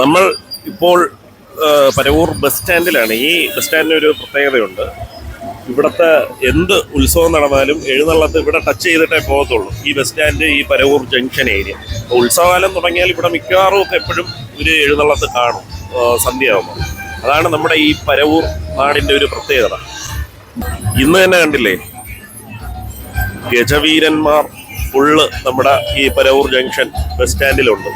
നമ്മൾ ഇപ്പോൾ പരവൂർ ബസ് സ്റ്റാൻഡിലാണ്. ഈ ബസ് സ്റ്റാൻഡിന് ഒരു പ്രത്യേകതയുണ്ട്. ഇവിടുത്തെ എന്ത് ഉത്സവം നടന്നാലും എഴുന്നള്ളത്ത് ഇവിടെ ടച്ച് ചെയ്തിട്ടേ പോകത്തുള്ളൂ. ഈ ബസ് സ്റ്റാൻഡ്, ഈ പരവൂർ ജംഗ്ഷൻ ഏരിയ. ഉത്സവകാലം തുടങ്ങിയാൽ ഇവിടെ മിക്കവാറും ഒക്കെ എപ്പോഴും ഒരു എഴുന്നള്ളത്ത് കാണും സന്ധ്യയാകുമ്പോൾ. അതാണ് നമ്മുടെ ഈ പരവൂർ നാടിൻ്റെ ഒരു പ്രത്യേകത. ഇന്ന് തന്നെ കണ്ടില്ലേ, ഗജവീരന്മാർ ഫുള്ള് നമ്മുടെ ഈ പരവൂർ ജംഗ്ഷൻ ബസ് സ്റ്റാൻഡിലുണ്ട്.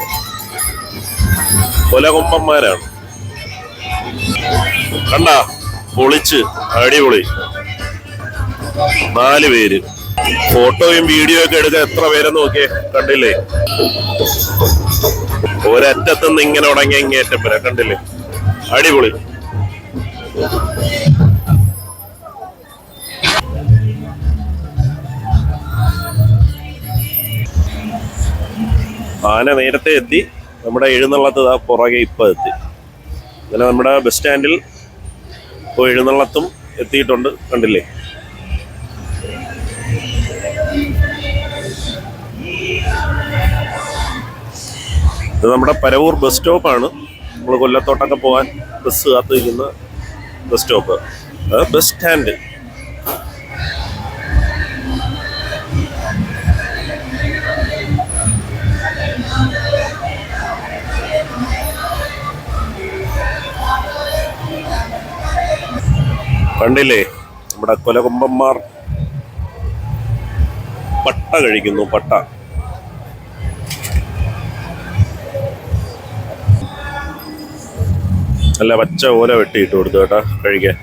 കൊലകൊമ്പന്മാരാണ്. കണ്ട, പൊളിച്ച് അടിപൊളി. 4 പേര് ഫോട്ടോയും വീഡിയോ ഒക്കെ എടുക്കാൻ എത്ര പേരെന്ന് നോക്കിയേ, കണ്ടില്ലേ? ഒരറ്റത്തുനിന്ന് ഇങ്ങനെ ഉടങ്ങിയ ഇങ്ങേറ്റം വരെ, കണ്ടില്ലേ? അടിപൊളി. ആന നേരത്തെ എത്തി. നമ്മുടെ എഴുന്നള്ളത്ത് പുറകെ ഇപ്പം എത്തി. അങ്ങനെ നമ്മുടെ ബസ് സ്റ്റാൻഡിൽ ഇപ്പോൾ എഴുന്നള്ളത്തും എത്തിയിട്ടുണ്ട്, കണ്ടില്ലേ? ഇത് നമ്മുടെ പരവൂർ ബസ് സ്റ്റോപ്പാണ്. നമ്മൾ കൊല്ലത്തോട്ടൊക്കെ പോകാൻ ബസ് കാത്തിരിക്കുന്ന ബസ് സ്റ്റോപ്പ്, ബസ് സ്റ്റാൻഡ്. കണ്ടില്ലേ, നമ്മുടെ കൊലകൊമ്പന്മാർ പട്ട കഴിക്കുന്നു. പട്ട നല്ല പച്ച ഓല വെട്ടിയിട്ട് കൊടുത്തു കേട്ടാ കഴിക്കാൻ.